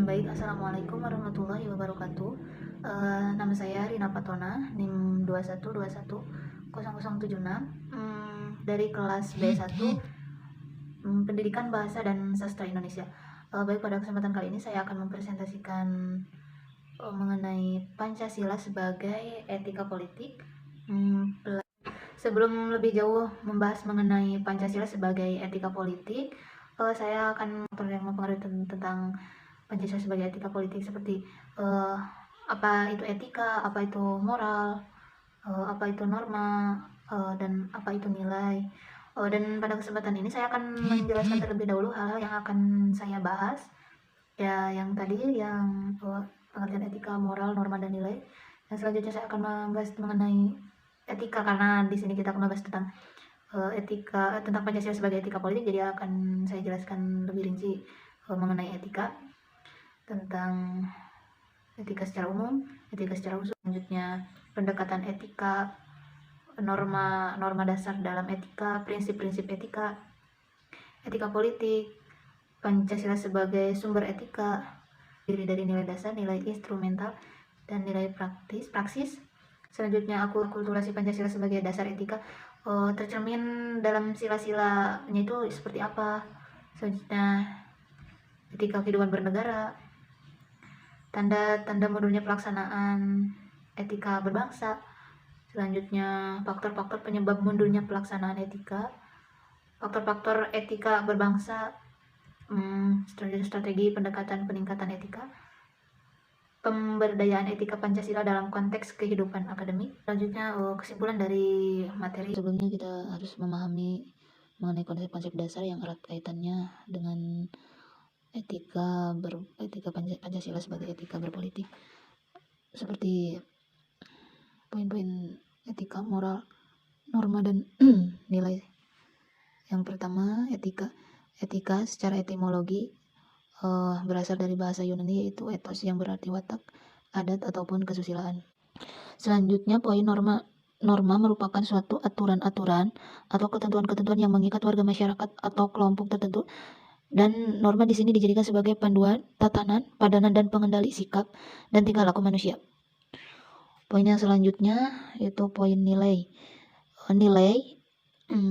Baik, Assalamualaikum warahmatullahi wabarakatuh. Nama saya Rina Patona, NIM 21210076, dari kelas B1, Pendidikan Bahasa dan Sastra Indonesia. Baik, pada kesempatan kali ini saya akan mempresentasikan mengenai Pancasila sebagai etika politik. Sebelum lebih jauh membahas mengenai Pancasila sebagai etika politik, saya akan mempengaruhi tentang Pancasila sebagai etika politik, seperti apa itu etika, apa itu moral, apa itu norma, dan apa itu nilai. Dan pada kesempatan ini saya akan menjelaskan terlebih dahulu hal-hal yang akan saya bahas. Ya, yang tadi yang pengertian etika, moral, norma, dan nilai. Yang selanjutnya saya akan membahas mengenai etika, karena di sini kita akan membahas tentang etika, tentang Pancasila sebagai etika politik. Jadi akan saya jelaskan lebih rinci mengenai etika, tentang etika secara umum, etika secara khusus. Selanjutnya pendekatan etika, norma dasar dalam etika, prinsip-prinsip etika, etika politik, Pancasila sebagai sumber etika, diri dari nilai dasar, nilai instrumental, dan nilai praksis. Selanjutnya akulturasi Pancasila sebagai dasar etika, tercermin dalam sila-silanya itu seperti apa. Selanjutnya etika kehidupan bernegara, tanda-tanda mundurnya pelaksanaan etika berbangsa. Selanjutnya faktor-faktor penyebab mundurnya pelaksanaan etika, faktor-faktor etika berbangsa, strategi pendekatan peningkatan etika, pemberdayaan etika Pancasila dalam konteks kehidupan akademik. Selanjutnya kesimpulan dari materi. Sebelumnya kita harus memahami mengenai konsep-konsep dasar yang erat kaitannya dengan etika Pancasila sebagai etika berpolitik, seperti poin-poin etika, moral, norma, dan nilai. Yang pertama, etika secara etimologi berasal dari bahasa Yunani, yaitu ethos, yang berarti watak, adat, ataupun kesusilaan. Selanjutnya, poin norma. Norma merupakan suatu aturan-aturan atau ketentuan-ketentuan yang mengikat warga masyarakat atau kelompok tertentu, dan norma di sini dijadikan sebagai panduan, tatanan, padanan, dan pengendali sikap dan tingkah laku manusia. Poin yang selanjutnya yaitu poin nilai. Nilai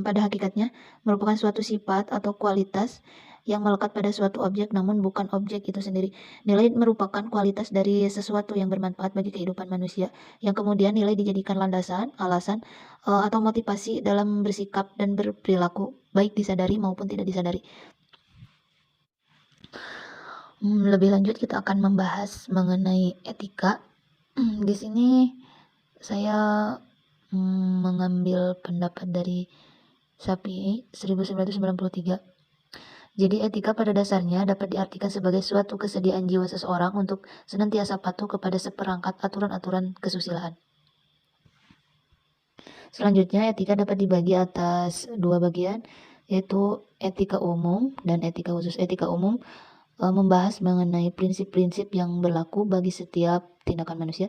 pada hakikatnya merupakan suatu sifat atau kualitas yang melekat pada suatu objek, namun bukan objek itu sendiri. Nilai merupakan kualitas dari sesuatu yang bermanfaat bagi kehidupan manusia, yang kemudian nilai dijadikan landasan, alasan, atau motivasi dalam bersikap dan berperilaku, baik disadari maupun tidak disadari. Lebih lanjut kita akan membahas mengenai etika. Di sini saya mengambil pendapat dari Sapi 1993. Jadi etika pada dasarnya dapat diartikan sebagai suatu kesediaan jiwa seseorang untuk senantiasa patuh kepada seperangkat aturan-aturan kesusilaan. Selanjutnya, etika dapat dibagi atas dua bagian, yaitu etika umum dan etika khusus. Etika umum membahas mengenai prinsip-prinsip yang berlaku bagi setiap tindakan manusia,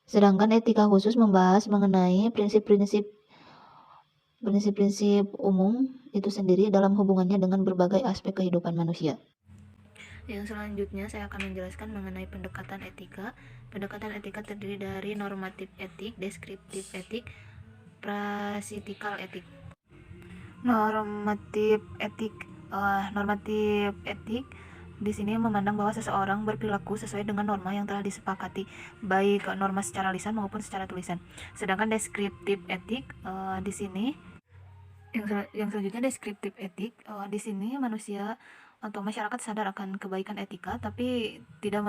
sedangkan etika khusus membahas mengenai prinsip-prinsip umum itu sendiri dalam hubungannya dengan berbagai aspek kehidupan manusia. Yang selanjutnya saya akan menjelaskan mengenai pendekatan etika. Pendekatan etika terdiri dari normatif etik, deskriptif etik, prasitikal etik. Normatif etik di sini memandang bahwa seseorang berperilaku sesuai dengan norma yang telah disepakati, baik norma secara lisan maupun secara tulisan. Sedangkan deskriptif etik di sini yang selanjutnya deskriptif etik, di sini manusia atau masyarakat sadar akan kebaikan etika, tapi tidak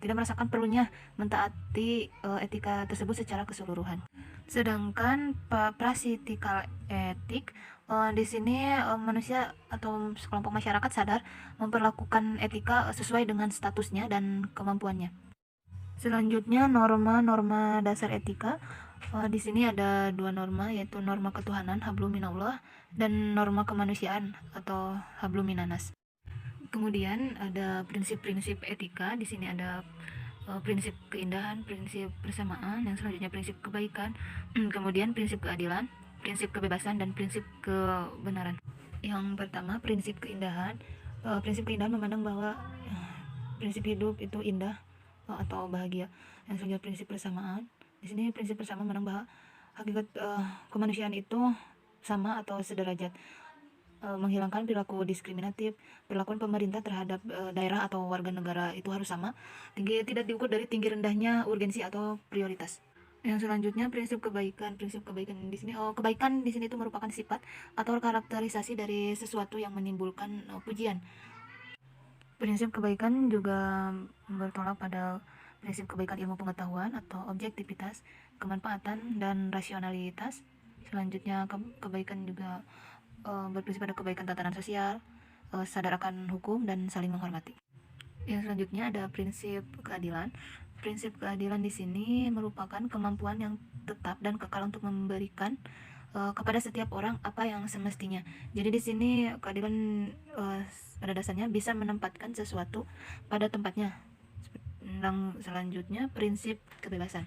merasakan perlunya mentaati etika tersebut secara keseluruhan. Sedangkan prasitikal etik, di sini manusia atau sekelompok masyarakat sadar memperlakukan etika sesuai dengan statusnya dan kemampuannya. Selanjutnya norma-norma dasar etika. Di sini ada dua norma, yaitu norma ketuhanan hablum minallah dan norma kemanusiaan atau hablum minanas. Kemudian ada prinsip-prinsip etika. Di sini ada prinsip keindahan, prinsip persamaan, yang selanjutnya prinsip kebaikan, kemudian prinsip keadilan, prinsip kebebasan, dan prinsip kebenaran. Yang pertama, prinsip keindahan. Prinsip keindahan memandang bahwa prinsip hidup itu indah atau bahagia. Yang selanjutnya prinsip persamaan. Di sini prinsip persamaan menambah hakikat kemanusiaan itu sama atau sederajat. Menghilangkan perilaku diskriminatif. Perlakuan pemerintah terhadap daerah atau warga negara itu harus sama, tidak diukur dari tinggi rendahnya urgensi atau prioritas. Yang selanjutnya prinsip kebaikan. Prinsip kebaikan di sini, kebaikan di sini itu merupakan sifat atau karakterisasi dari sesuatu yang menimbulkan pujian. Prinsip kebaikan juga bertolak pada prinsip kebaikan ilmu pengetahuan atau objektivitas, kemanfaatan, dan rasionalitas. Selanjutnya kebaikan juga berprinsip pada kebaikan tatanan sosial, sadar akan hukum, dan saling menghormati. Yang selanjutnya ada prinsip keadilan. Prinsip keadilan di sini merupakan kemampuan yang tetap dan kekal untuk memberikan kepada setiap orang apa yang semestinya. Jadi di sini keadilan pada dasarnya bisa menempatkan sesuatu pada tempatnya. Yang selanjutnya prinsip kebebasan.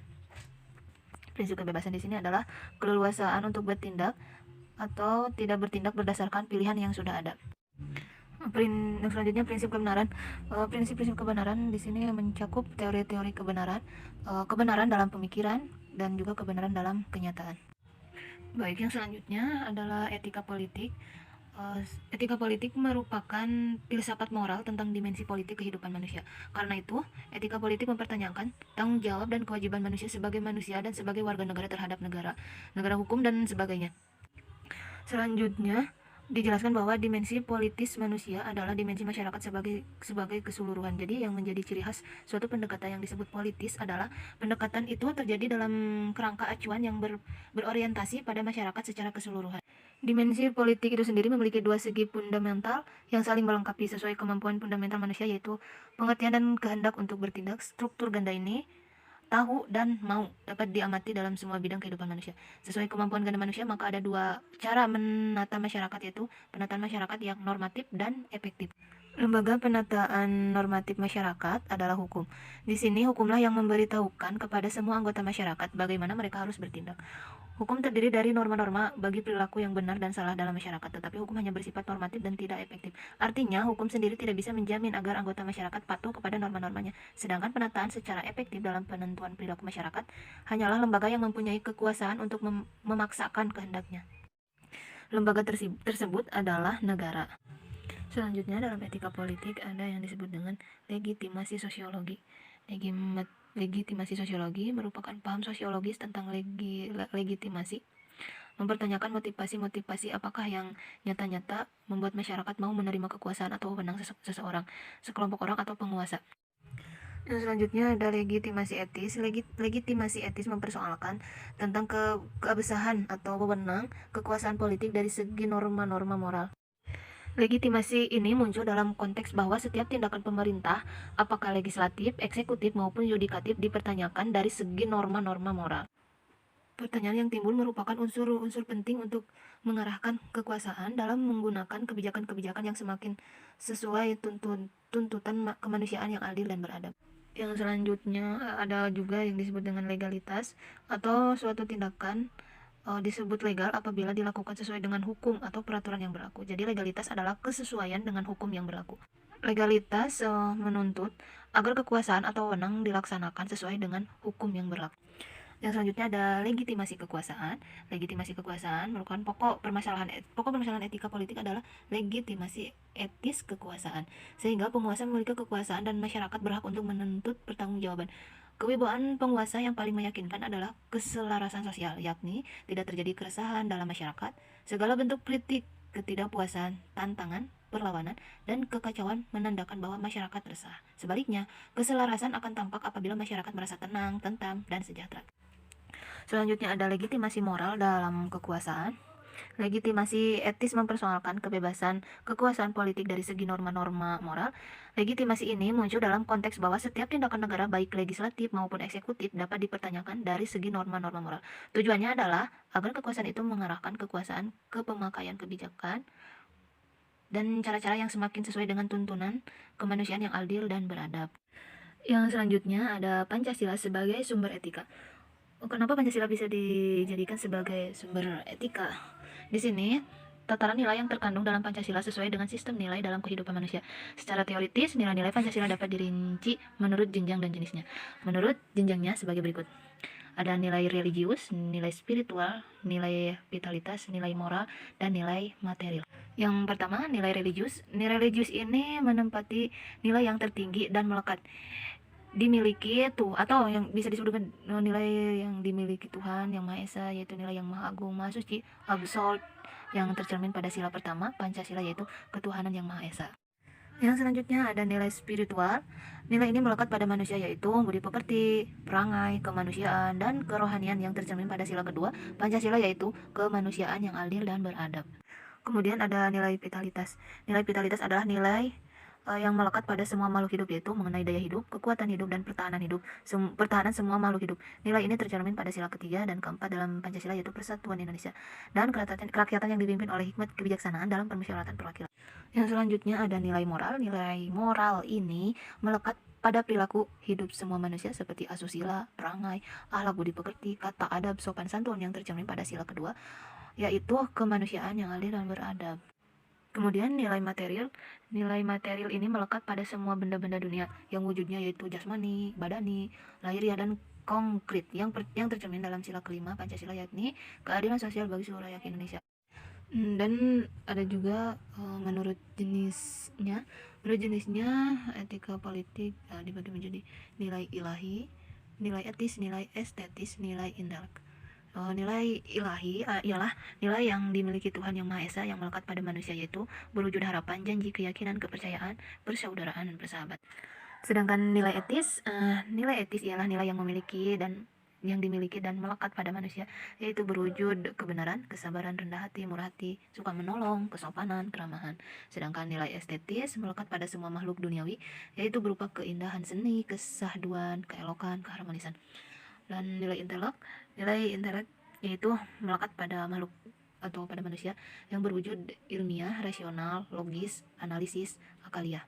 Prinsip kebebasan di sini adalah keleluasaan untuk bertindak atau tidak bertindak berdasarkan pilihan yang sudah ada. Yang selanjutnya prinsip kebenaran. Prinsip-prinsip kebenaran di sini mencakup teori-teori kebenaran, kebenaran dalam pemikiran, dan juga kebenaran dalam kenyataan. Baik, yang selanjutnya adalah etika politik. Etika politik merupakan filsafat moral tentang dimensi politik kehidupan manusia. Karena itu, etika politik mempertanyakan tanggung jawab dan kewajiban manusia sebagai manusia dan sebagai warga negara terhadap negara, negara hukum, dan sebagainya. Selanjutnya, dijelaskan bahwa dimensi politis manusia adalah dimensi masyarakat sebagai keseluruhan. Jadi yang menjadi ciri khas suatu pendekatan yang disebut politis adalah pendekatan itu terjadi dalam kerangka acuan yang berorientasi pada masyarakat secara keseluruhan. Dimensi politik itu sendiri memiliki dua segi fundamental yang saling melengkapi sesuai kemampuan fundamental manusia, yaitu pengertian dan kehendak untuk bertindak. Struktur ganda ini, tahu dan mau, dapat diamati dalam semua bidang kehidupan manusia. Sesuai kemampuan ganda manusia, maka ada dua cara menata masyarakat, yaitu penataan masyarakat yang normatif dan efektif. Lembaga penataan normatif masyarakat adalah hukum. Di sini hukumlah yang memberitahukan kepada semua anggota masyarakat bagaimana mereka harus bertindak. Hukum terdiri dari norma-norma bagi perilaku yang benar dan salah dalam masyarakat, tetapi hukum hanya bersifat normatif dan tidak efektif. Artinya, hukum sendiri tidak bisa menjamin agar anggota masyarakat patuh kepada norma-normanya. Sedangkan penataan secara efektif dalam penentuan perilaku masyarakat hanyalah lembaga yang mempunyai kekuasaan untuk memaksakan kehendaknya. Lembaga tersebut adalah negara. Selanjutnya, dalam etika politik ada yang disebut dengan legitimasi sosiologi. Legitimasi sosiologi merupakan paham sosiologis tentang legitimasi, mempertanyakan motivasi-motivasi apakah yang nyata-nyata membuat masyarakat mau menerima kekuasaan atau wewenang seseorang, sekelompok orang, atau penguasa. Yang selanjutnya ada legitimasi etis. Legitimasi etis mempersoalkan tentang keabsahan atau wewenang kekuasaan politik dari segi norma-norma moral. Legitimasi ini muncul dalam konteks bahwa setiap tindakan pemerintah, apakah legislatif, eksekutif, maupun yudikatif, dipertanyakan dari segi norma-norma moral. Pertanyaan yang timbul merupakan unsur-unsur penting untuk mengarahkan kekuasaan dalam menggunakan kebijakan-kebijakan yang semakin sesuai tuntutan kemanusiaan yang adil dan beradab. Yang selanjutnya ada juga yang disebut dengan legalitas, atau suatu tindakan disebut legal apabila dilakukan sesuai dengan hukum atau peraturan yang berlaku. Jadi legalitas adalah kesesuaian dengan hukum yang berlaku. Legalitas menuntut agar kekuasaan atau wewenang dilaksanakan sesuai dengan hukum yang berlaku. Yang selanjutnya ada legitimasi kekuasaan. Legitimasi kekuasaan merupakan pokok permasalahan etika politik adalah legitimasi etis kekuasaan, sehingga penguasa memiliki kekuasaan dan masyarakat berhak untuk menuntut pertanggungjawaban. Kewibawaan penguasa yang paling meyakinkan adalah keselarasan sosial, yakni tidak terjadi keresahan dalam masyarakat, segala bentuk kritik, ketidakpuasan, tantangan, perlawanan, dan kekacauan menandakan bahwa masyarakat resah. Sebaliknya, keselarasan akan tampak apabila masyarakat merasa tenang, tentram, dan sejahtera. Selanjutnya ada legitimasi moral dalam kekuasaan. Legitimasi etis mempersoalkan kebebasan kekuasaan politik dari segi norma-norma moral. Legitimasi ini muncul dalam konteks bahwa setiap tindakan negara, baik legislatif maupun eksekutif, dapat dipertanyakan dari segi norma-norma moral. Tujuannya adalah agar kekuasaan itu mengarahkan kekuasaan ke pemakaian kebijakan dan cara-cara yang semakin sesuai dengan tuntunan kemanusiaan yang adil dan beradab. Yang selanjutnya ada Pancasila sebagai sumber etika. Kenapa Pancasila bisa dijadikan sebagai sumber etika? Di sini tataran nilai yang terkandung dalam Pancasila sesuai dengan sistem nilai dalam kehidupan manusia. Secara teoritis, nilai-nilai Pancasila dapat dirinci menurut jenjang dan jenisnya. Menurut jenjangnya sebagai berikut. Ada nilai religius, nilai spiritual, nilai vitalitas, nilai moral, dan nilai material. Yang pertama, nilai religius. Nilai religius ini menempati nilai yang tertinggi dan melekat dimiliki tuh, atau yang bisa disebut dengan nilai yang dimiliki Tuhan Yang Maha Esa, yaitu nilai yang maha agung, maha suci, absolut, yang tercermin pada sila pertama Pancasila, yaitu ketuhanan yang Maha Esa. Yang selanjutnya ada nilai spiritual. Nilai ini melekat pada manusia, yaitu budi pekerti, perangai, kemanusiaan, dan kerohanian yang tercermin pada sila kedua Pancasila, yaitu kemanusiaan yang adil dan beradab. Kemudian ada nilai vitalitas. Nilai vitalitas adalah nilai yang melekat pada semua makhluk hidup, yaitu mengenai daya hidup, kekuatan hidup, dan pertahanan hidup, pertahanan semua makhluk hidup. Nilai ini tercermin pada sila ketiga dan keempat dalam Pancasila, yaitu Persatuan Indonesia dan kerakyatan yang dipimpin oleh hikmat kebijaksanaan dalam permusyawaratan perwakilan. Yang selanjutnya ada nilai moral. Nilai moral ini melekat pada perilaku hidup semua manusia seperti asusila, perangai, akhlak budi pekerti, kata adab, sopan santun yang tercermin pada sila kedua, yaitu kemanusiaan yang adil dan beradab. Kemudian nilai material. Nilai material ini melekat pada semua benda-benda dunia yang wujudnya yaitu jasmani, badani, lahiriah, dan konkret yang tercermin dalam sila kelima Pancasila, yakni keadilan sosial bagi seluruh rakyat Indonesia. Dan ada juga menurut jenisnya. Etika politik dibagi menjadi nilai ilahi, nilai etis, nilai estetis, nilai intelek. Nilai ilahi ialah nilai yang dimiliki Tuhan Yang Maha Esa yang melekat pada manusia, yaitu berwujud harapan, janji, keyakinan, kepercayaan, persaudaraan, dan persahabatan. Sedangkan nilai etis ialah nilai yang dimiliki dan melekat pada manusia, yaitu berwujud kebenaran, kesabaran, rendah hati, murah hati, suka menolong, kesopanan, keramahan. Sedangkan nilai estetis melekat pada semua makhluk duniawi, yaitu berupa keindahan seni, kesahduan, keelokan, keharmonisan. Dan nilai intelek yaitu melekat pada makhluk atau pada manusia yang berwujud ilmiah, rasional, logis, analisis, akaliah.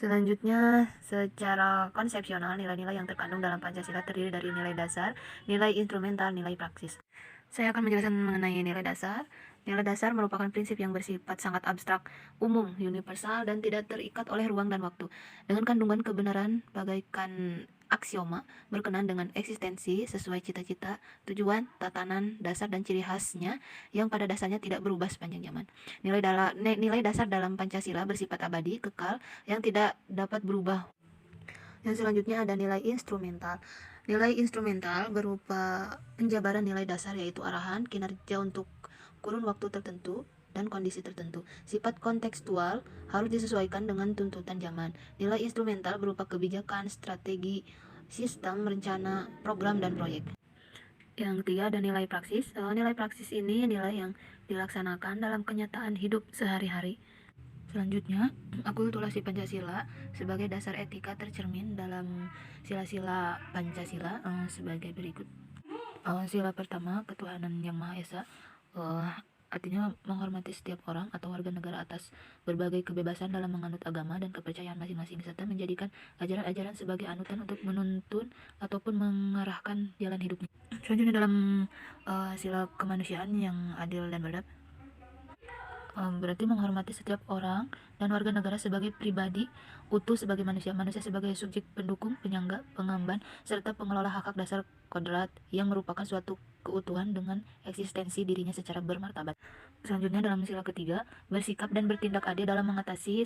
Selanjutnya, secara konsepsional, nilai-nilai yang terkandung dalam Pancasila terdiri dari nilai dasar, nilai instrumental, nilai praksis. Saya akan menjelaskan mengenai nilai dasar. Nilai dasar merupakan prinsip yang bersifat sangat abstrak, umum, universal, dan tidak terikat oleh ruang dan waktu. Dengan kandungan kebenaran bagaikan aksioma, berkenan dengan eksistensi sesuai cita-cita, tujuan, tatanan, dasar, dan ciri khasnya yang pada dasarnya tidak berubah sepanjang zaman. Nilai dasar dalam Pancasila bersifat abadi, kekal, yang tidak dapat berubah. Yang selanjutnya ada nilai instrumental. Nilai instrumental berupa penjabaran nilai dasar, yaitu arahan, kinerja untuk kurun waktu tertentu, dan kondisi tertentu. Sifat kontekstual harus disesuaikan dengan tuntutan zaman. Nilai instrumental berupa kebijakan, strategi, sistem, rencana, program, dan proyek. Yang ketiga ada nilai praksis. Nilai praksis ini nilai yang dilaksanakan dalam kenyataan hidup sehari-hari. Selanjutnya, akulturasi Pancasila sebagai dasar etika tercermin dalam sila-sila Pancasila sebagai berikut. Sila pertama, ketuhanan Yang Maha Esa. Artinya menghormati setiap orang atau warga negara atas berbagai kebebasan dalam menganut agama dan kepercayaan masing-masing, serta menjadikan ajaran-ajaran sebagai anutan untuk menuntun ataupun mengarahkan jalan hidupnya. Selanjutnya dalam sila kemanusiaan yang adil dan beradab, berarti menghormati setiap orang dan warga negara sebagai pribadi utuh, sebagai manusia sebagai subjek pendukung, penyangga, pengemban, serta pengelola hak-hak dasar kodrat yang merupakan suatu keutuhan dengan eksistensi dirinya secara bermartabat. Selanjutnya dalam sila ketiga, bersikap dan bertindak adil dalam mengatasi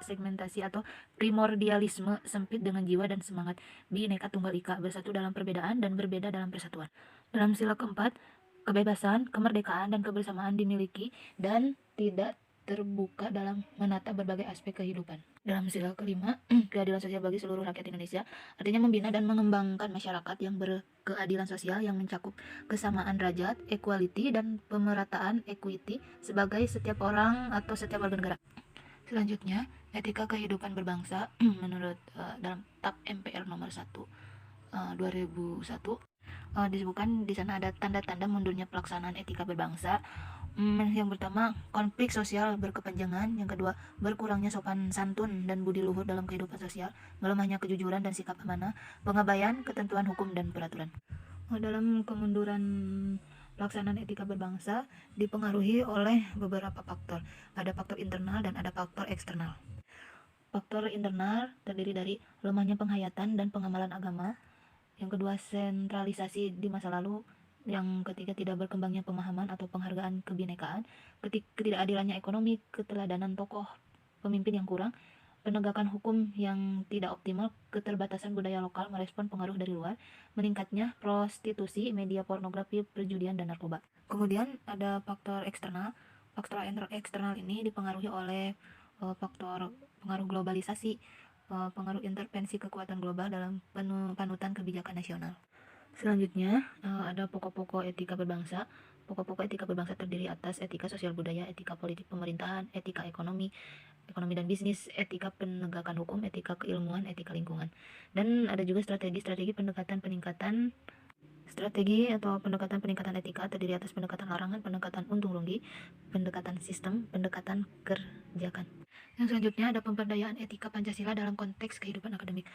segmentasi atau primordialisme sempit dengan jiwa dan semangat Bhinneka Tunggal Ika, bersatu dalam perbedaan dan berbeda dalam persatuan. Dalam sila keempat, kebebasan, kemerdekaan, dan kebersamaan dimiliki dan tidak terbuka dalam menata berbagai aspek kehidupan. Dalam sila kelima, keadilan sosial bagi seluruh rakyat Indonesia, artinya membina dan mengembangkan masyarakat yang berkeadilan sosial yang mencakup kesamaan derajat, equality, dan pemerataan equity sebagai setiap orang atau setiap warga negara. Selanjutnya, etika kehidupan berbangsa menurut dalam TAP MPR nomor 1 2001 disebutkan di sana ada tanda-tanda mundurnya pelaksanaan etika berbangsa. Yang pertama, konflik sosial berkepanjangan. Yang kedua, berkurangnya sopan santun dan budi luhur dalam kehidupan sosial, melemahnya kejujuran dan sikap amanah, pengabaian ketentuan hukum dan peraturan. Dalam kemunduran Pelaksanaan etika berbangsa dipengaruhi oleh beberapa faktor. Ada faktor internal dan ada faktor eksternal. Faktor internal terdiri dari lemahnya penghayatan dan pengamalan agama. Yang kedua, sentralisasi di masa lalu. Yang ketiga, tidak berkembangnya pemahaman atau penghargaan kebinekaan. Ketidakadilannya ekonomi, keteladanan tokoh pemimpin yang kurang, penegakan hukum yang tidak optimal, keterbatasan budaya lokal merespon pengaruh dari luar, meningkatnya prostitusi, media pornografi, perjudian, dan narkoba. Kemudian ada faktor eksternal. Faktor eksternal ini dipengaruhi oleh faktor pengaruh globalisasi, pengaruh intervensi kekuatan global dalam panutan kebijakan nasional. Selanjutnya, ada pokok-pokok etika berbangsa. Pokok-pokok etika berbangsa terdiri atas etika sosial budaya, etika politik pemerintahan, etika ekonomi dan bisnis, etika penegakan hukum, etika keilmuan, etika lingkungan. Dan ada juga strategi pendekatan peningkatan etika terdiri atas pendekatan larangan, pendekatan untung rugi, pendekatan sistem, pendekatan kerjakan. Yang selanjutnya ada pemberdayaan etika Pancasila dalam konteks kehidupan akademik.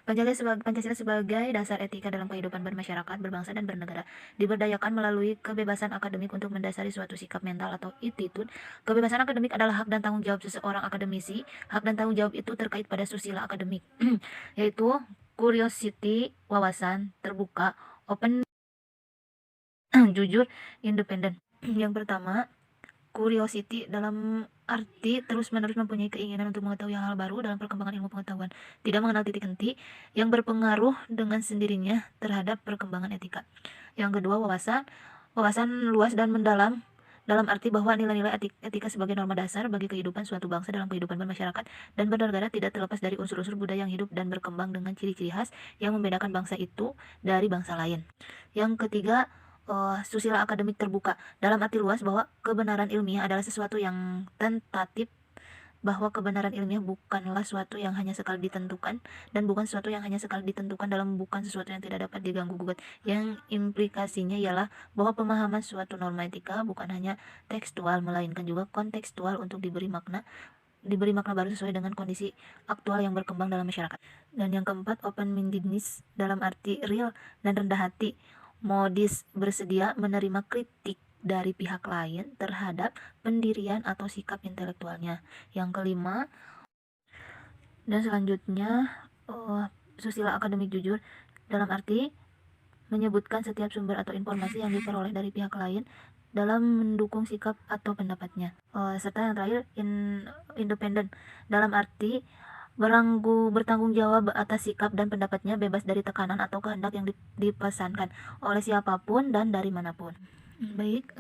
Pancasila sebagai dasar etika dalam kehidupan bermasyarakat, berbangsa, dan bernegara diberdayakan melalui kebebasan akademik untuk mendasari suatu sikap mental atau attitude. Kebebasan akademik adalah hak dan tanggung jawab seseorang akademisi. Hak dan tanggung jawab itu terkait pada susila akademik, yaitu curiosity, wawasan, terbuka, open, jujur, independen. Yang pertama, curiosity dalam arti terus-menerus mempunyai keinginan untuk mengetahui hal-hal baru dalam perkembangan ilmu pengetahuan, tidak mengenal titik henti, yang berpengaruh dengan sendirinya terhadap perkembangan etika. Yang kedua, wawasan luas dan mendalam dalam arti bahwa nilai-nilai etika sebagai norma dasar bagi kehidupan suatu bangsa dalam kehidupan bermasyarakat dan bernegara tidak terlepas dari unsur-unsur budaya yang hidup dan berkembang dengan ciri-ciri khas yang membedakan bangsa itu dari bangsa lain. Yang ketiga, susila akademik terbuka dalam arti luas bahwa kebenaran ilmiah adalah sesuatu yang tentatif, bahwa kebenaran ilmiah bukanlah sesuatu yang hanya sekali ditentukan dan bukan sesuatu yang hanya sekali ditentukan bukan sesuatu yang tidak dapat diganggu gugat, yang implikasinya ialah bahwa pemahaman suatu norma etika bukan hanya tekstual melainkan juga kontekstual untuk diberi makna baru sesuai dengan kondisi aktual yang berkembang dalam masyarakat. Dan yang keempat, open-mindedness dalam arti real dan rendah hati, modis, bersedia menerima kritik dari pihak lain terhadap pendirian atau sikap intelektualnya. Yang kelima dan selanjutnya, susila akademik jujur dalam arti menyebutkan setiap sumber atau informasi yang diperoleh dari pihak lain dalam mendukung sikap atau pendapatnya. Serta yang terakhir, independen dalam arti bertanggung jawab atas sikap dan pendapatnya, bebas dari tekanan atau kehendak yang dipesankan oleh siapapun dan dari manapun. Baik,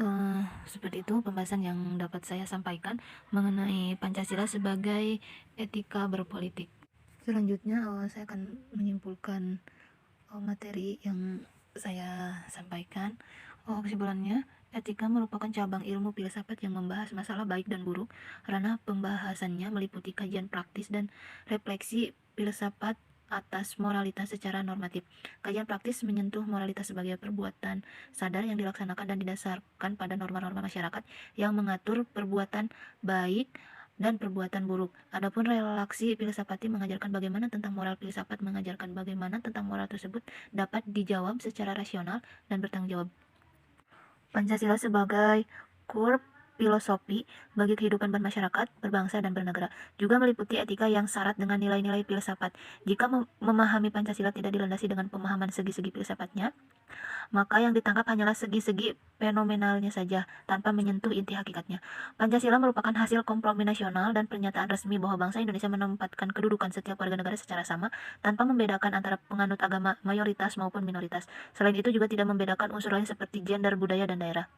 seperti itu pembahasan yang dapat saya sampaikan mengenai Pancasila sebagai etika berpolitik. Selanjutnya, saya akan menyimpulkan materi yang saya sampaikan. Kesimpulannya, etika merupakan cabang ilmu filsafat yang membahas masalah baik dan buruk. Ranah pembahasannya meliputi kajian praktis dan refleksi filsafat atas moralitas secara normatif. Kajian praktis menyentuh moralitas sebagai perbuatan sadar yang dilaksanakan dan didasarkan pada norma-norma masyarakat yang mengatur perbuatan baik dan perbuatan buruk. Adapun relaksi filsafati mengajarkan bagaimana tentang moral, filsafat mengajarkan bagaimana tentang moral tersebut dapat dijawab secara rasional dan bertanggung jawab. Pancasila sebagai core filosofi bagi kehidupan bermasyarakat, berbangsa, dan bernegara juga meliputi etika yang syarat dengan nilai-nilai filsafat. Jika memahami Pancasila tidak dilandasi dengan pemahaman segi-segi filsafatnya, maka yang ditangkap hanyalah segi-segi fenomenalnya saja, tanpa menyentuh inti hakikatnya. Pancasila merupakan hasil kompromi nasional dan pernyataan resmi bahwa bangsa Indonesia menempatkan kedudukan setiap warga negara secara sama, tanpa membedakan antara penganut agama mayoritas maupun minoritas. Selain itu juga tidak membedakan unsur lain seperti gender, budaya, dan daerah.